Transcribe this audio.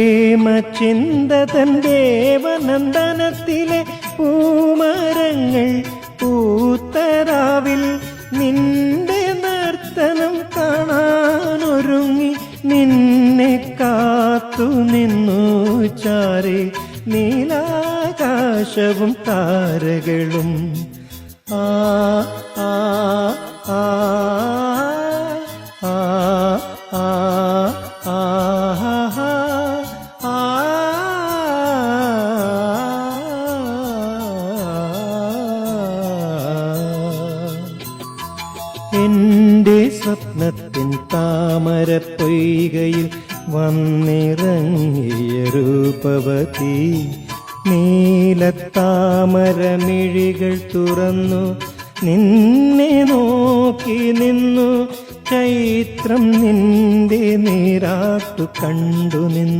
പ്രേമചിന്തതൻ ദേവനന്ദനത്തിലെ പൂമരങ്ങൾ പൂത്തരാവിൽ നിന്റെ നർത്തനം കാണാനൊരുങ്ങി നിന്നെ കാത്തു നിന്നു ചാരെ നീലാകാശവും താരകളും ആ ആ ആ ആ ആ ആ എന്റെ സ്വപ്നത്തിൻ താമര പൊയ്കയിൽ വന്നിറങ്ങിയ രൂപവതി നീലത്താമരമിഴികൾ തുറന്നു നിന്നെ നോക്കി നിന്നു ചൈത്രം നിന്റെ നീരാട്ടു കണ്ടു നിന്നു.